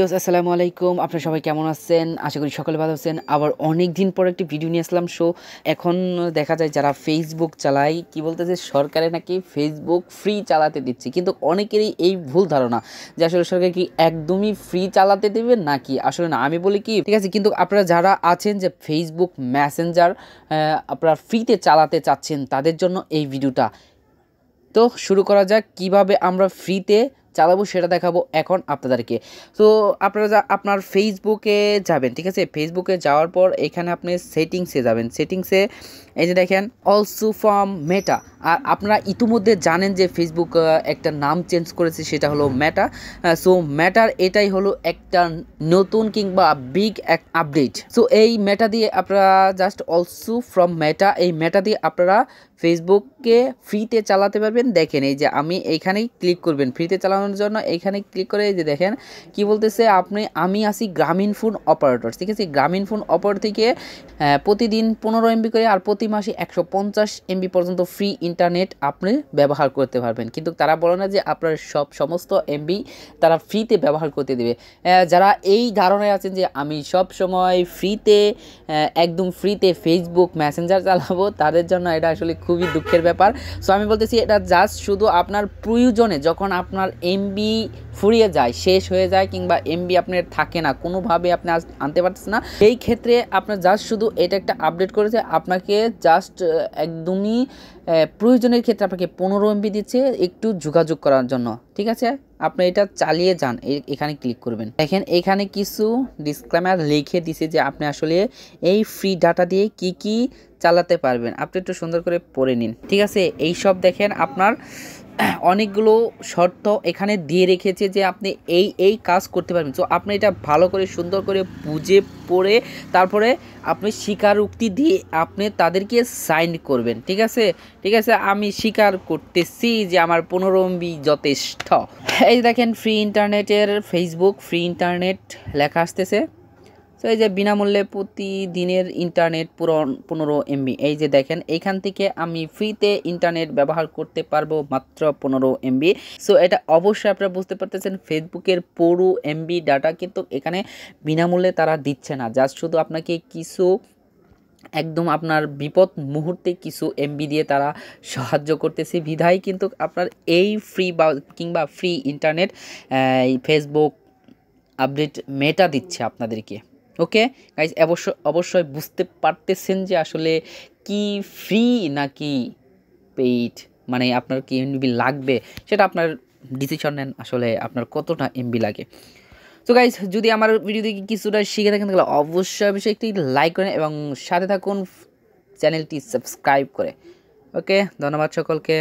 আসসালামু আলাইকুম, আপনারা সবাই কেমন আছেন? আশা করি সকলে ভালো আছেন। আবার অনেক দিন পর একটি ভিডিও নিয়ে আসলাম। এখন দেখা যায় যারা ফেসবুক চালায় কি বলতেছে, সরকারে নাকি ফেসবুক ফ্রি চালাতে দিচ্ছে, কিন্তু অনেকেরই এই ভুল ধারণা যে আসলে সরকার কি একদমই ফ্রি চালাতে দেবে নাকি। আসলে না, আমি বলি কি ঠিক আছে, কিন্তু আপনারা যারা আছেন যে ফেসবুক মেসেঞ্জার আপনারা ফ্রিতে চালাতে চাচ্ছেন তাদের জন্য এই ভিডিওটা। তো শুরু করা যাক, কিভাবে আমরা ফ্রিতে চালাবো সেটা দেখাবো এখন আপনাদেরকে। তো আপনারা আপনার ফেসবুকে যাবেন, ঠিক আছে। ফেসবুকে যাওয়ার পর এখানে আপনি সেটিংসে যাবেন। সেটিংসে এই যে দেখেন অলসো ফ্রম মেটা। আর আপনারা ইতিমধ্যে জানেন যে ফেসবুক একটা নাম চেঞ্জ করেছে, সেটা হলো মেটা। সো মেটার এটাই হলো একটা নতুন কিংবা বিগ এক আপডেট। সো এই মেটা দিয়ে আপনারা জাস্ট অলসো ফ্রম মেটা, এই মেটা দিয়ে আপনারা ফেসবুককে ফ্রিতে চালাতে পারবেন। দেখেন এই যে আমি এইখানেই ক্লিক করবেন ফ্রিতে চালানোর জন্য। এইখানে ক্লিক করে এই যে দেখেন কি বলতেছে, আমি আসি গ্রামীণ ফোন অপারেটর, ঠিক আছে। গ্রামীণ ফোন অপারেটর থেকে প্রতিদিন 15 MB করে আর প্রতি মাসে 150 MB পর্যন্ত ফ্রি ইন্টারনেট আপনি ব্যবহার করতে পারবেন। কিন্তু তারা বলে না যে আপনার সমস্ত MB তারা ফ্রিতে ব্যবহার করতে দেবে। যারা এই ধারণায় আছেন যে আমি সব সময় ফ্রিতে একদম ফ্রিতে ফেসবুক মেসেঞ্জার চালাবো, তাদের জন্য এটা আসলে খুবই দুঃখের ব্যাপার। সো আমি বলতেছি এটা জাস্ট শুধু আপনার প্রয়োজনে, যখন আপনার MB ফুরিয়ে যায়, শেষ হয়ে যায়, কিংবা MB আপনার থাকে না, কোনোভাবে আপনি আনতে পারতেছেন না, এই ক্ষেত্রে আপনার জাস্ট শুধু এটা একটা আপডেট করেছে। আপনাকে জাস্ট একদমই প্রয়োজনের ক্ষেত্রে আপনাকে 15 MB দিচ্ছে একটু যোগাযোগ করার জন্য, ঠিক আছে। আপনি এটা চালিয়ে যান, এখানে ক্লিক করবেন। দেখেন এখানে কিছু ডিসক্লেমার লিখে দিছে যে আপনি আসলে এই ফ্রি ডাটা দিয়ে কি কি চালাতে পারবেন। আপনি একটু সুন্দর করে পড়ে নিন, ঠিক আছে। এই সব দেখেন আপনার অনেকগুলো শর্ত এখানে দিয়ে রেখেছে যে আপনি এই কাজ করতে পারবেন। তো আপনি এটা ভালো করে সুন্দর করে বুঝে পড়ে তারপরে আপনি স্বীকারোক্তি দিয়ে আপনি তাদেরকে সাইন করবেন, ঠিক আছে। ঠিক আছে, আমি স্বীকার করতেছি যে আমার 15 MB যথেষ্ট। এই দেখেন ফ্রি ইন্টারনেটের ফেসবুক ফ্রি ইন্টারনেট লেখা আসতেছে। তো এই যে বিনামূল্যে প্রতিদিনের ইন্টারনেট 15 MB, এই যে দেখেন এইখান থেকে আমি ফ্রিতে ইন্টারনেট ব্যবহার করতে পারবো মাত্র 15 MB। সো এটা অবশ্যই আপনারা বুঝতে পারতেছেন ফেসবুকের পুরো MB ডাটা কিন্তু এখানে বিনামূল্যে তারা দিচ্ছে না, জাস্ট শুধু আপনাকে কিছু একদম আপনার বিপদ মুহূর্তে কিছু MB দিয়ে তারা সাহায্য করতেছে বিধায় কিন্তু আপনার এই ফ্রি কিংবা ফ্রি ইন্টারনেট ফেসবুক আপডেট মেটা দিচ্ছে আপনাদেরকে। ওকে গাইজ, অবশ্যই বুঝতে পারতেছেন যে আসলে কি ফ্রি নাকি পেইড, মানে আপনার কি MB লাগবে সেটা আপনার ডিসিশন নেন, আসলে আপনার কতটা MB লাগে। তো গাইজ, যদি আমার ভিডিও থেকে কিছুটা শিখে থাকেন তাহলে অবশ্যই একটি লাইক করেন এবং সাথে থাকুন চ্যানেলটি সাবস্ক্রাইব করে। ওকে, ধন্যবাদ সকলকে।